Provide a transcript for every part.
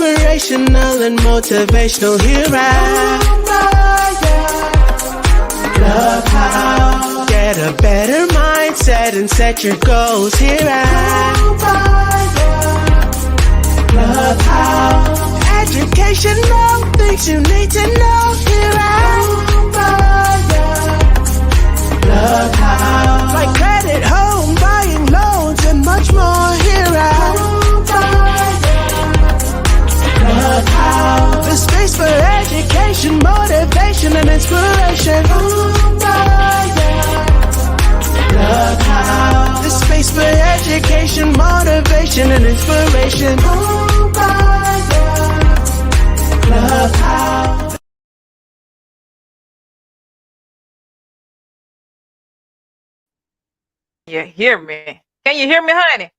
inspirational and motivational. Here I love how get a better mindset and set your goals. Here I love how educational things you need to know. Here I love how like credit, home buying, loans, and much more. Here I love how the space for education, motivation, and inspiration. Love how the space for education, motivation, and inspiration. Love how. You hear me? Can you hear me, honey?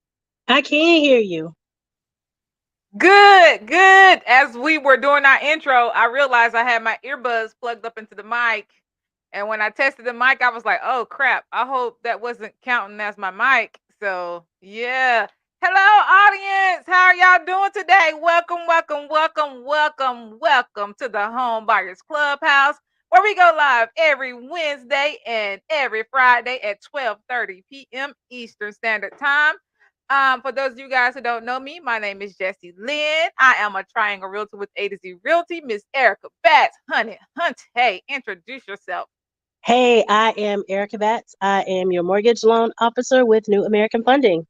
I can hear you. Good, good. As we were doing our intro, I realized I had my earbuds plugged up into the mic. And when I tested the mic, I was like, oh crap, I hope that wasn't counting as my mic. So yeah. Hello, audience. How are y'all doing today? Welcome, welcome, welcome, welcome, welcome to the Home Buyers Clubhouse, where we go live every Wednesday and every Friday at 12:30 p.m. Eastern Standard Time. For those of you guys who don't know me, my name is Jessie Lynn. I am a triangle realtor with A to Z Realty. Miss Erica Batts, honey, hey, introduce yourself. Hey, I am Erica Batts. I am your mortgage loan officer with New American Funding.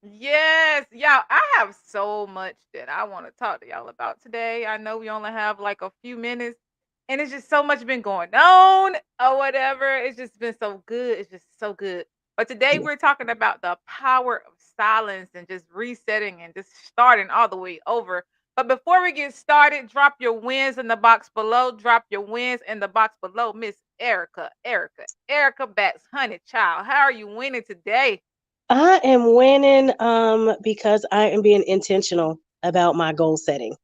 Yes, y'all, I have so much that I want to talk to y'all about today. I know we only have like a few minutes, and it's just so much been going on or whatever. It's just been so good. It's just so good. But today we're talking about the power of silence and just resetting and just starting all the way over. But before we get started, drop your wins in the box below. Drop your wins in the box below. Miss Erica Batts, honey child. How are you winning today? I am winning because I am being intentional about my goal setting.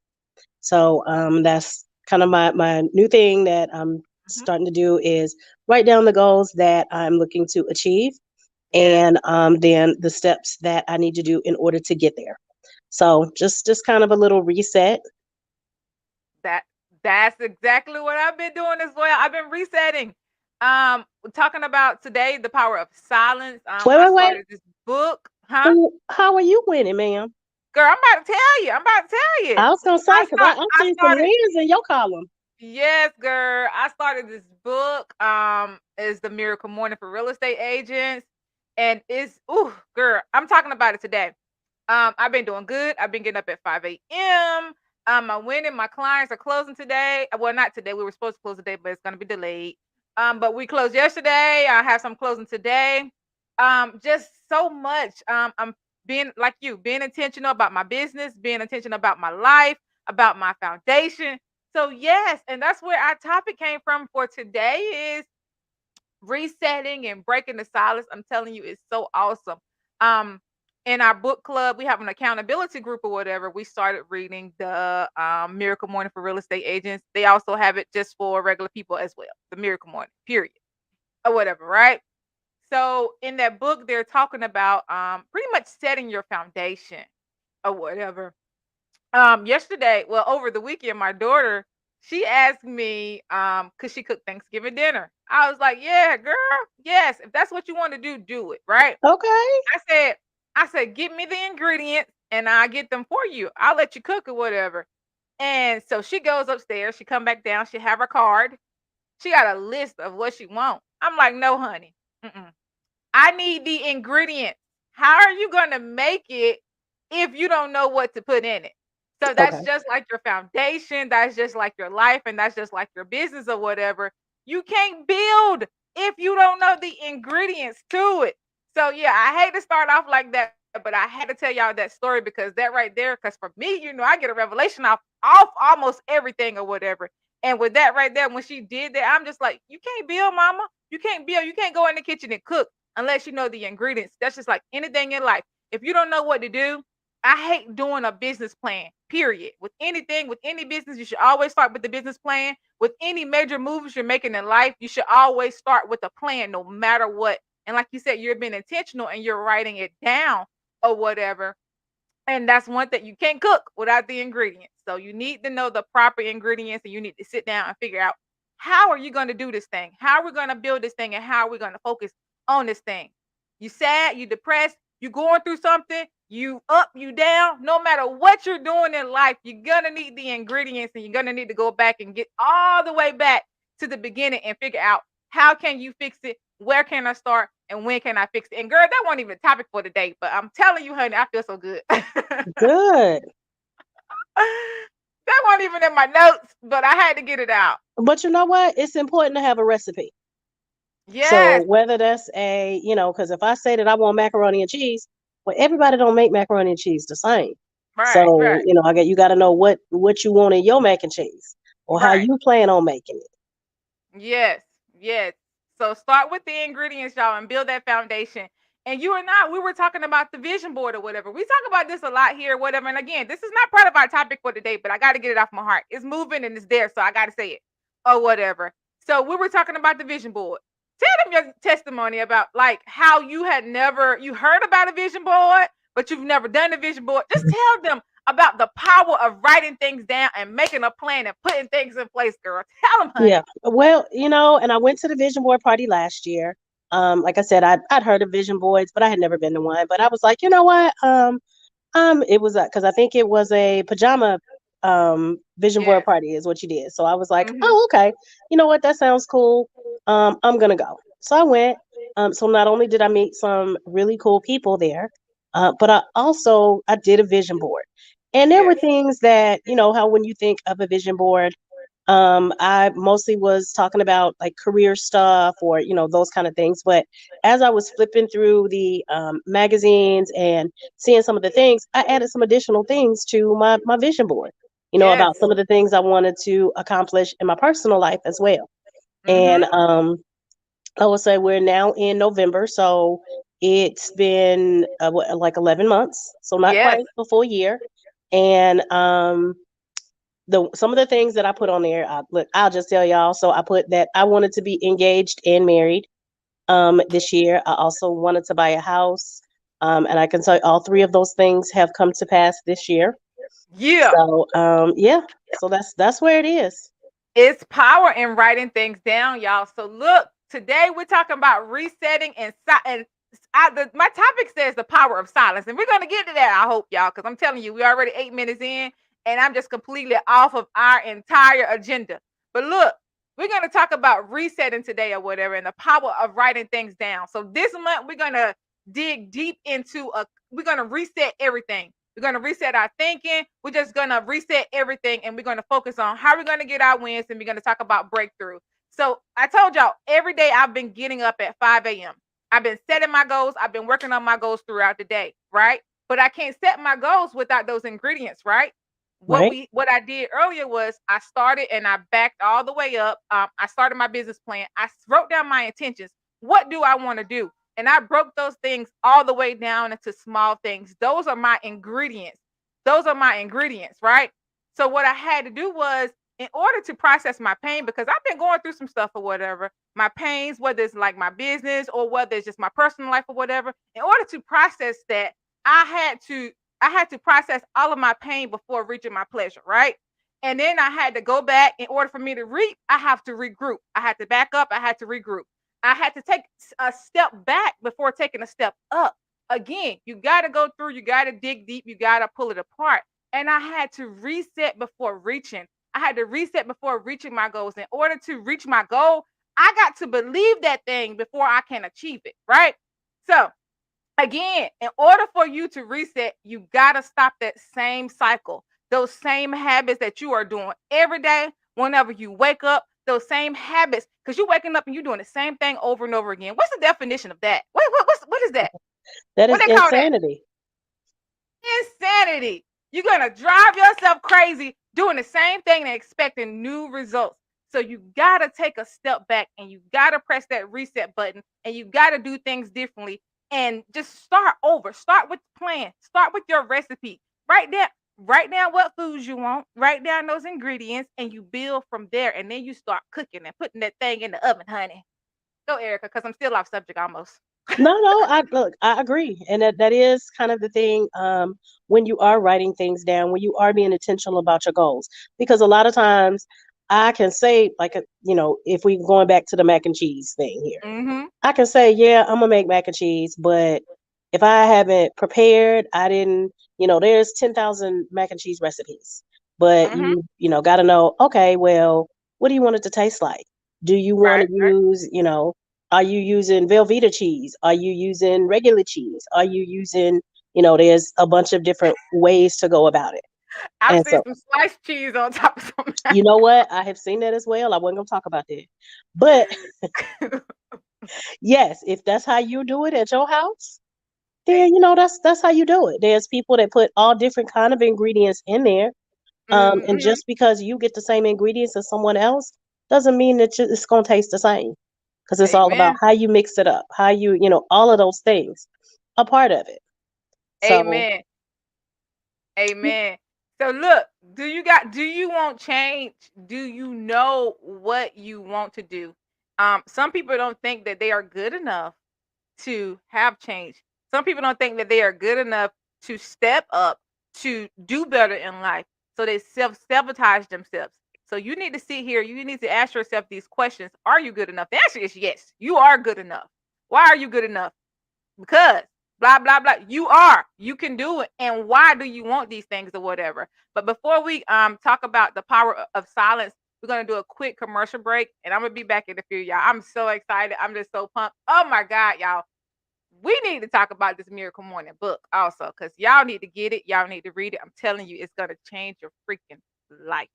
So that's kind of my new thing that I'm starting to do is write down the goals that I'm looking to achieve and then the steps that I need to do in order to get there. So just kind of a little reset. That's exactly what I've been doing as well. I've been resetting. Talking about today the power of silence. I started this book. Huh? How are you winning, ma'am? Girl, I'm about to tell you. I was gonna say because I'm seeing some wins in your column. Yes, girl. I started this book. Is the Miracle Morning for Real Estate Agents, and it's girl. I'm talking about it today. I've been doing good. I've been getting up at 5 a.m. I'm winning. My clients are closing today. Well, not today. We were supposed to close today, but it's gonna be delayed. But we closed yesterday. I have some closing today. Just so much. I'm being like you, being intentional about my business, being intentional about my life, about my foundation. So yes, and that's where our topic came from for today is resetting and breaking the silence. I'm telling you, it's so awesome. In our book club, we have an accountability group or whatever. We started reading the Miracle Morning for Real Estate Agents. They also have it just for regular people as well. The Miracle Morning, period, or whatever, right? So in that book, they're talking about pretty much setting your foundation or whatever. Yesterday, well, over the weekend, my daughter, she asked me, could she cook Thanksgiving dinner? I was like, yeah, girl, yes. If that's what you want to do it, right? Okay. I said, give me the ingredients and I'll get them for you. I'll let you cook or whatever. And so she goes upstairs, she come back down, she have her card. She got a list of what she wants. I'm like, no, honey. I need the ingredients. How are you going to make it if you don't know what to put in it? So that's just like your foundation. That's just like your life. And that's just like your business or whatever. You can't build if you don't know the ingredients to it. So yeah, I hate to start off like that, but I had to tell y'all that story because that right there, because for me, I get a revelation off almost everything or whatever. And with that right there, when she did that, I'm just like, you can't build, mama. You can't build. You can't go in the kitchen and cook unless you know the ingredients. That's just like anything in life. If you don't know what to do, I hate doing a business plan, period. With anything, with any business, you should always start with the business plan. With any major moves you're making in life, you should always start with a plan no matter what. And like you said, you're being intentional and you're writing it down or whatever. And that's one thing, you can't cook without the ingredients. So you need to know the proper ingredients, and you need to sit down and figure out how are you going to do this thing? How are we going to build this thing, and how are we going to focus on this thing? You sad, you depressed, you going through something, you up, you down, no matter what you're doing in life, you're gonna need the ingredients, and you're gonna need to go back and get all the way back to the beginning and figure out how can you fix it, where can I start, and when can I fix it. And girl, that wasn't even a topic for today, but I'm telling you, honey, I feel so good. Good. That wasn't even in my notes, but I had to get it out. But you know what? It's important to have a recipe. So Yes, whether that's because if I say that I want macaroni and cheese, well, everybody don't make macaroni and cheese the same. right, So, right, you got to know what you want in your mac and cheese or how right. you plan on making it. Yes, yes. So start with the ingredients, y'all, and build that foundation. And you and I, we were talking about the vision board or whatever. We talk about this a lot here, whatever. And again, this is not part of our topic for today, but I got to get it off my heart. It's moving and it's there, so I got to say it or whatever. So we were talking about the vision board. Tell them your testimony about like how you heard about a vision board, but you've never done a vision board. Just tell them about the power of writing things down and making a plan and putting things in place, girl. Tell them, honey. Yeah. Well, and I went to the vision board party last year. Like I said, I'd heard of vision boards, but I had never been to one. But I was like, you know what? It was because I think it was a pajama vision board Yes. party is what you did. So I was like, Mhm. oh, okay. You know what? That sounds cool. I'm gonna go. So I went. So not only did I meet some really cool people there, but I did a vision board. And there were Yes. things that, how when you think of a vision board, I mostly was talking about like career stuff or, those kind of things. But as I was flipping through the magazines and seeing some of the things, I added some additional things to my vision board, about Yes. some of the things I wanted to accomplish in my personal life as well. And Mhm. I would say we're now in November. So it's been like 11 months. So not Yes. quite a full year. And some of the things that I put on there, I'll just tell y'all. So I put that I wanted to be engaged and married this year. I also wanted to buy a house. And I can tell you all three of those things have come to pass this year. Yeah. So yeah. So that's where it is. It's power in writing things down, y'all. So look, today we're talking about resetting my topic says the power of silence, and we're gonna get to that. I hope y'all, because I'm telling you, we're already 8 minutes in, and I'm just completely off of our entire agenda. But look, we're gonna talk about resetting today or whatever, and the power of writing things down. So this month we're gonna dig deep into we're gonna reset everything. We're going to reset our thinking. We're just going to reset everything, and we're going to focus on how we're going to get our wins, and we're going to talk about breakthrough. So I told y'all every day I've been getting up at 5 a.m. I've been setting my goals. I've been working on my goals throughout the day, right? But I can't set my goals without those ingredients, right? Right. What I did earlier was I started and I backed all the way up. I started my business plan. I wrote down my intentions. What do I want to do? And I broke those things all the way down into small things. Those are my ingredients. Those are my ingredients, right? So what I had to do was, in order to process my pain, because I've been going through some stuff or whatever, my pains, whether it's like my business or whether it's just my personal life or whatever, in order to process that, I had to I had to process all of my pain before reaching my pleasure, right? And then I had to go back. In order for me to reap, I have to regroup. I had to back up. I had to regroup. I had to take a step back before taking a step up. Again, you got to go through, you got to dig deep, you got to pull it apart. And I had to reset before reaching. I had to reset before reaching my goals. In order to reach my goal, I got to believe that thing before I can achieve it, right? So, again, in order for you to reset, you got to stop that same cycle, those same habits that you are doing every day. Whenever you wake up, those same habits, because you're waking up and you're doing the same thing over and over again. What's the definition of that? What is that? That What is they call that? insanity. Insanity. You're gonna drive yourself crazy doing the same thing and expecting new results. So you gotta take a step back and you gotta press that reset button and you gotta do things differently and just start over. Start with the plan. Start with your recipe. Write down what foods you want. Write down those ingredients and you build from there. And then you start cooking and putting that thing in the oven, honey. Go, Erica, because I'm still off subject almost. No, I look, I agree. And that is kind of the thing, when you are writing things down, when you are being intentional about your goals. Because a lot of times I can say, like, if we going back to the mac and cheese thing here, Mm-hmm. I can say, yeah, I'm gonna make mac and cheese, but if I haven't prepared, I didn't, there's 10,000 mac and cheese recipes. But Mm-hmm. got to know, okay, well, what do you want it to taste like? Do you want Right, to right. use, are you using Velveeta cheese? Are you using regular cheese? Are you using, there's a bunch of different ways to go about it. I've And seen so, some sliced cheese on top of some you know what? I have seen that as well. I wasn't gonna talk about that. But yes, if that's how you do it at your house, then that's how you do it. There's people that put all different kind of ingredients in there. And Mm-hmm. just because you get the same ingredients as someone else doesn't mean that it's gonna taste the same. Because it's all about Amen. how you mix it up, how you, all of those things are part of it. So Amen. Amen. So look, do you want change? Do you know what you want to do? Some people don't think that they are good enough to have change. Some people don't think that they are good enough to step up to do better in life. So they self-sabotage themselves. So you need to sit here, you need to ask yourself these questions. Are you good enough? The answer is yes. You are good enough. Why are you good enough? Because blah blah blah, you can do it. And why do you want these things or whatever? But before we talk about the power of silence, we're going to do a quick commercial break, and I'm going to be back in a few, y'all. I'm so excited. I'm just so pumped. Oh my god, y'all, we need to talk about this Miracle Morning book also, because y'all need to get it, y'all need to read it. I'm telling you, it's going to change your freaking life.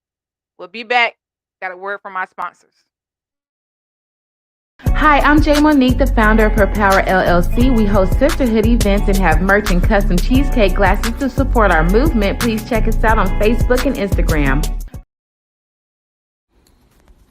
We'll be back. Got a word from my sponsors. Hi, I'm Jay Monique, the founder of Her Power LLC. We host sisterhood events and have merch and custom cheesecake glasses to support our movement. Please check us out on Facebook and Instagram.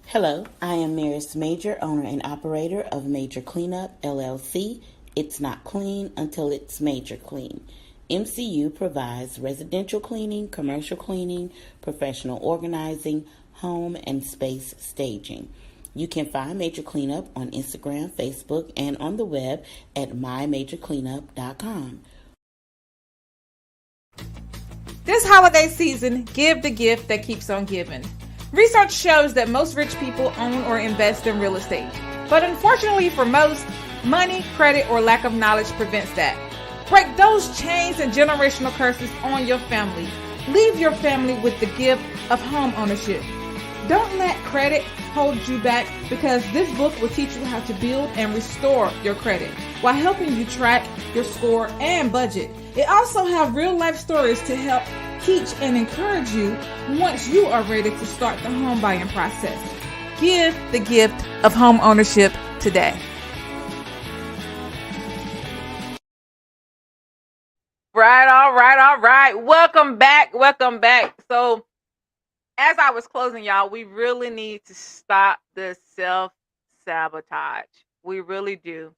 Hello, I am Maris Major, owner and operator of Major Cleanup LLC. It's not clean until it's major clean. MCU provides residential cleaning, commercial cleaning, professional organizing, home and space staging. You can find Major Cleanup on Instagram, Facebook, and on the web at mymajorcleanup.com. This holiday season, give the gift that keeps on giving. Research shows that most rich people own or invest in real estate. But unfortunately for most, money, credit, or lack of knowledge prevents that. Break those chains and generational curses on your family. Leave your family with the gift of home ownership. Don't let credit hold you back, because this book will teach you how to build and restore your credit while helping you track your score and budget. It also has real life stories to help teach and encourage you once you are ready to start the home buying process. Give the gift of home ownership today. Right, all right, all right. Welcome back. Welcome back. So, as I was closing, y'all, we really need to stop the self-sabotage. We really do.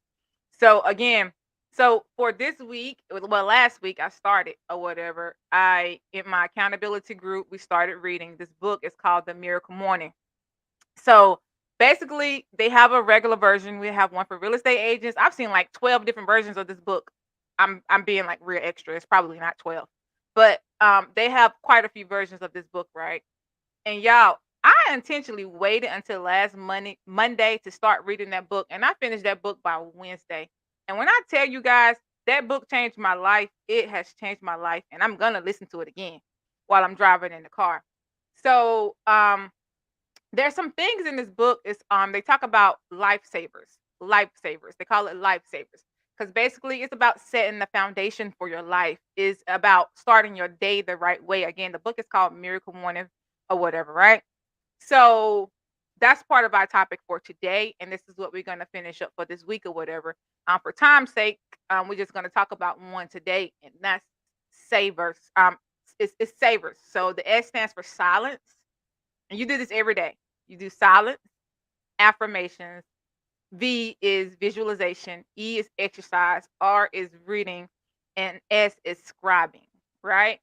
So again, so for this week, well, last week I started or whatever. In my accountability group, we started reading this book. It's called The Miracle Morning. So basically, they have a regular version. We have one for real estate agents. I've seen like 12 different versions of this book. I'm being like real extra. It's probably not 12. But they have quite a few versions of this book, right? And y'all, I intentionally waited until last Monday to start reading that book, and I finished that book by Wednesday. And when I tell you guys that book changed my life, it has changed my life, and I'm gonna listen to it again while I'm driving in the car. So, there's some things in this book. Is they talk about lifesavers, lifesavers. They call it lifesavers because basically it's about setting the foundation for your life. Is about starting your day the right way. Again, the book is called Miracle Morning or whatever, right? So that's part of our topic for today, and this is what we're gonna finish up for this week or whatever. For time's sake, we're just gonna talk about one today, and that's savers. It's savers. So the S stands for silence, and you do this every day. You do silence, affirmations. V is visualization. E is exercise. R is reading, and S is scribing. Right.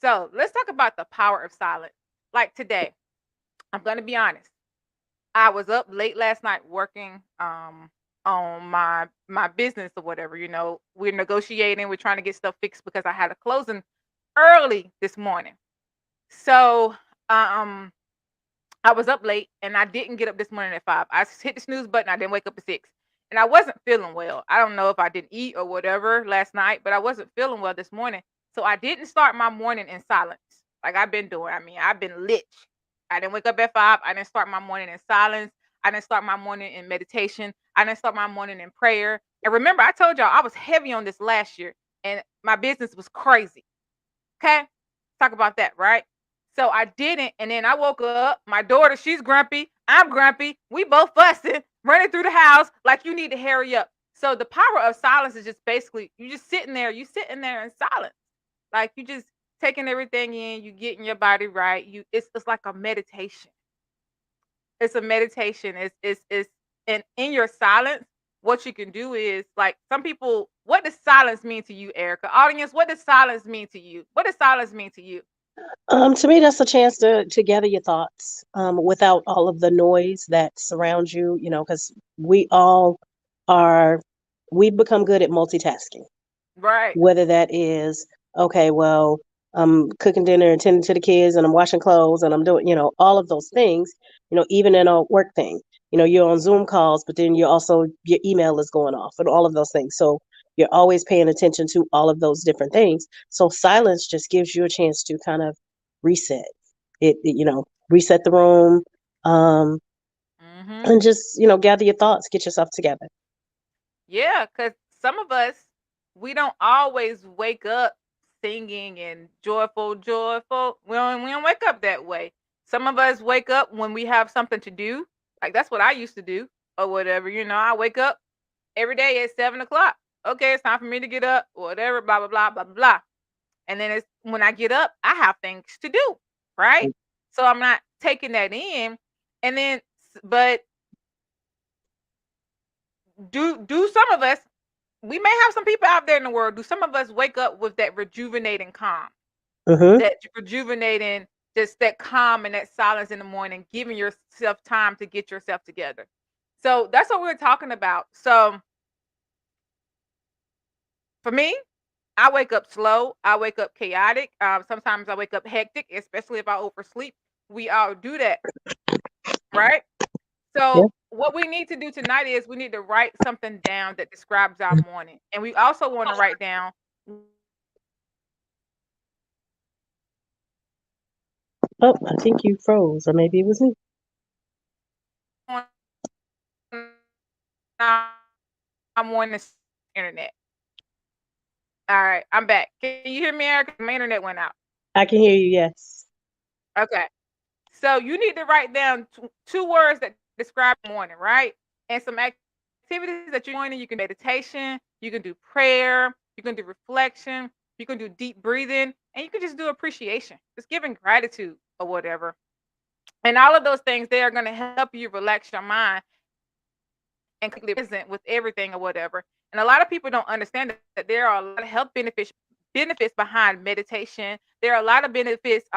So let's talk about the power of silence. Like today, I'm gonna be honest. I was up late last night working on my business or whatever. We're negotiating, we're trying to get stuff fixed because I had a closing early this morning. So um I was up late and I didn't get up this morning at 5. I hit the snooze button. I didn't wake up at 6. And I wasn't feeling well. I don't know if I didn't eat or whatever last night, but I wasn't feeling well this morning. So I didn't start my morning in silence like I've been doing. I mean, I've been lit. I didn't wake up at 5. I didn't start my morning in silence. I didn't start my morning in meditation. I didn't start my morning in prayer. And remember, I told y'all I was heavy on this last year and my business was crazy. Okay? Talk about that, right? So I didn't. And then I woke up. My daughter, she's grumpy. I'm grumpy. We both fussing, running through the house like you need to hurry up. So the power of silence is just basically you just sitting there. You sitting there in silence. Like you just taking everything in. You getting your body right. It's like a meditation. It's a meditation. It's and in your silence, what you can do is like some people, what does silence mean to you, Erica? Audience, what does silence mean to you? What does silence mean to you? To me, that's a chance to gather your thoughts without all of the noise that surrounds you, because we all we've become good at multitasking, Right. whether that is, okay, well, I'm cooking dinner and tending to the kids and I'm washing clothes and I'm doing, all of those things, even in a work thing, you're on Zoom calls, but then you're also, your email is going off and all of those things. So you're always paying attention to all of those different things. So silence just gives you a chance to kind of reset reset the room, Mm-hmm. and just, gather your thoughts, get yourself together. Yeah, because some of us, we don't always wake up singing and joyful, joyful. We don't wake up that way. Some of us wake up when we have something to do. Like that's what I used to do or whatever. I wake up every day at 7 o'clock. Okay, it's time for me to get up, whatever, blah, blah, blah, blah, blah. And then it's when I get up, I have things to do, right? So I'm not taking that in. And then, but do some of us, we may have some people out there in the world, do some of us wake up with that rejuvenating calm, Mm-hmm. that rejuvenating, just that calm and that silence in the morning, giving yourself time to get yourself together. So that's what we're talking about. So for me, I wake up slow. I wake up chaotic. Sometimes I wake up hectic, especially if I oversleep. We all do that, right? So Yeah. what we need to do tonight is we need to write something down that describes our morning, and we also want to write down. Oh, I think you froze, or maybe it was me. Our morning internet. All right, I'm back. Can you hear me, Erica? My internet went out. I can hear you. Yes. Okay. So you need to write down two words that describe the morning, right? And some activities that you're doing. You can do meditation, you can do prayer, you can do reflection, you can do deep breathing, and you can just do appreciation, just giving gratitude or whatever. And all of those things, they are going to help you relax your mind and completely present with everything or whatever. And a lot of people don't understand that there are a lot of health benefits behind meditation. There are a lot of benefits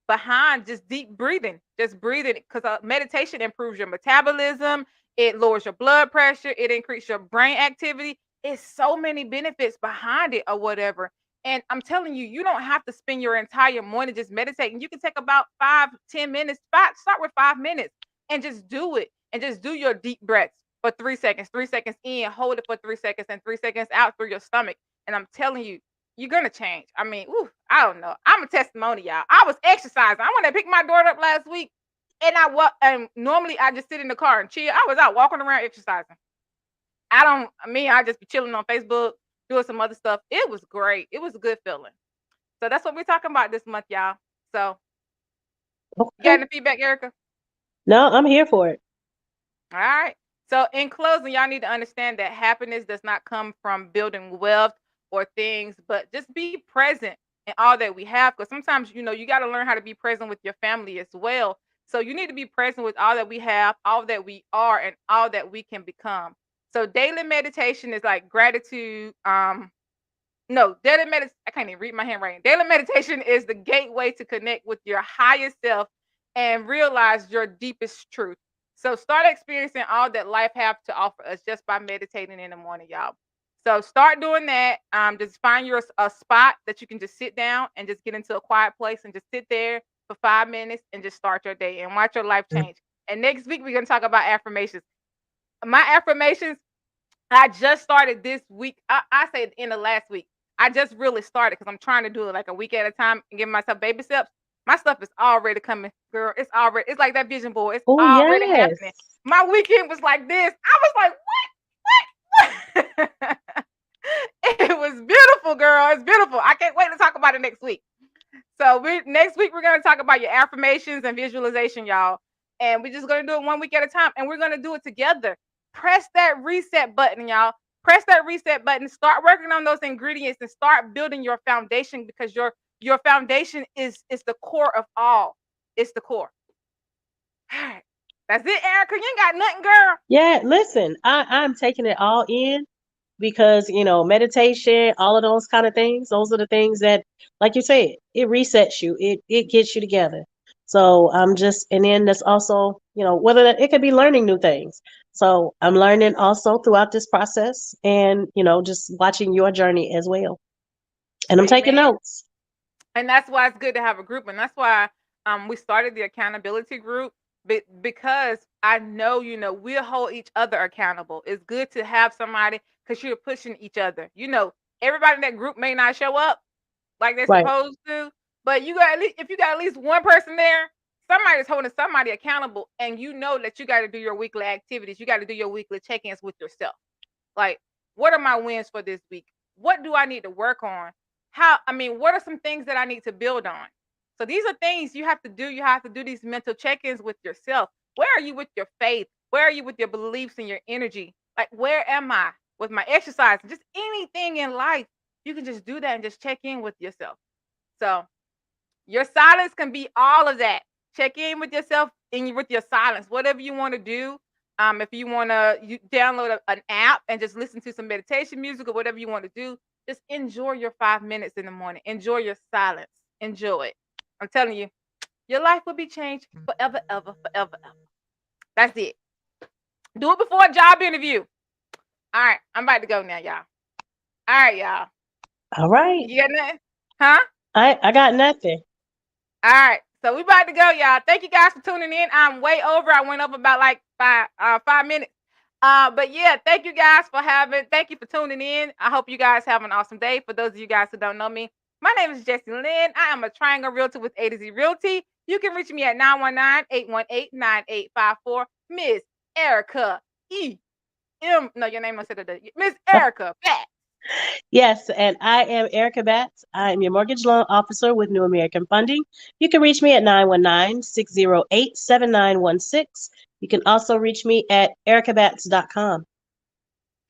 behind just deep breathing, just breathing, because meditation improves your metabolism, it lowers your blood pressure, it increases your brain activity. It's so many benefits behind it or whatever. And I'm telling you, you don't have to spend your entire morning just meditating. You can take about 5-10 minutes. Start with 5 minutes and just do it, and just do your deep breaths for 3 seconds, 3 seconds in, hold it for 3 seconds, and 3 seconds out through your stomach. And I'm telling you, you're gonna change. I mean, I don't know. I'm a testimony, y'all. I was exercising. I went to pick my daughter up last week, and and normally I just sit in the car and chill. I was out walking around exercising. I just be chilling on Facebook, doing some other stuff. It was great. It was a good feeling. So that's what we're talking about this month, y'all. So you got Okay. any feedback, Erica? No, I'm here for it. All right. So in closing, y'all need to understand that happiness does not come from building wealth or things, but just be present in all that we have. Because sometimes, you got to learn how to be present with your family as well. So you need to be present with all that we have, all that we are, and all that we can become. So daily meditation is like gratitude. No, I can't even read my handwriting. Daily meditation is the gateway to connect with your highest self and realize your deepest truth. So start experiencing all that life have to offer us just by meditating in the morning, y'all. So start doing that. Just find a spot that you can just sit down and just get into a quiet place and just sit there for 5 minutes and just start your day and watch your life change. And next week we're gonna talk about affirmations. My affirmations, I just started this week. I say the end of last week. I just really started because I'm trying to do it like a week at a time and give myself baby steps. My stuff is already coming, girl. It's like that vision board. It's Oh, already yes. happening. My weekend was like this. I was like, what? It was beautiful, girl. It's beautiful. I can't wait to talk about it next week. So next week we're gonna talk about your affirmations and visualization, y'all. And we're just gonna do it 1 week at a time, and we're gonna do it together. Press that reset button, y'all. Press that reset button. Start working on those ingredients and start building your foundation, because your foundation is the core of all. It's the core. All right. That's it, Erica. You ain't got nothing, girl. Yeah, listen, I'm taking it all in because, meditation, all of those kind of things, those are the things that, like you said, it resets you, it gets you together. So and then there's also, whether it could be learning new things. So I'm learning also throughout this process and, just watching your journey as well. And I'm taking Amen. notes. And that's why it's good to have a group. And that's why we started the accountability group, because I know, we'll hold each other accountable. It's good to have somebody, because you're pushing each other. Everybody in that group may not show up like they're Right. supposed to, but if you got at least one person there, somebody's holding somebody accountable, and that you got to do your weekly activities. You got to do your weekly check-ins with yourself. Like, what are my wins for this week? What do I need to work on? What are some things that I need to build on? So these are things you have to do. You have to do these mental check-ins with yourself. Where are you with your faith? Where are you with your beliefs and your energy? Like, where am I with my exercise? Just anything in life, you can just do that and just check in with yourself. So your silence can be all of that. Check in with yourself and with your silence, whatever you want to do. If you want to download an app and just listen to some meditation music or whatever you want to do, just enjoy your 5 minutes in the morning. Enjoy your silence. Enjoy it. I'm telling you, your life will be changed forever, ever, forever, ever. That's it. Do it before a job interview. All right, I'm about to go now, y'all. All right, y'all. All right. You got nothing? Huh? I got nothing. All right, so we about to go, y'all. Thank you guys for tuning in. I'm way over. I went up about like 5 minutes. But yeah, thank you guys thank you for tuning in. I hope you guys have an awesome day. For those of you guys who don't know me, my name is Jessie Lynn. I am a triangle realtor with A to Z Realty. You can reach me at 919-818-9854. Miss Erica E.M. No, your name must say that. Miss Erica Batts. Yes, and I am Erica Batts. I am your mortgage loan officer with New American Funding. You can reach me at 919-608-7916. You can also reach me at ericabatts.com.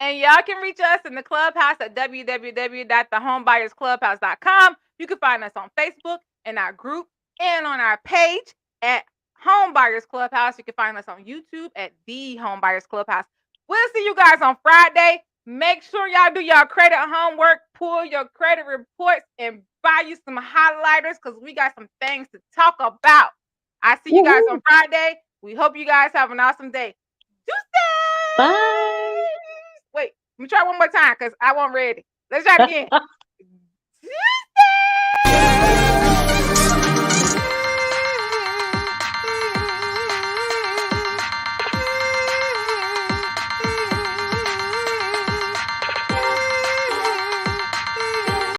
And y'all can reach us in the clubhouse at www.thehomebuyersclubhouse.com. You can find us on Facebook in our group and on our page at Homebuyers Clubhouse. You can find us on YouTube at The Homebuyers Clubhouse. We'll see you guys on Friday. Make sure y'all do y'all credit homework, pull your credit reports, and buy you some highlighters, because we got some things to talk about. I see you guys on Friday. We hope you guys have an awesome day. Tuesday. Bye. Wait, let me try one more time because I wasn't ready. Let's try it again.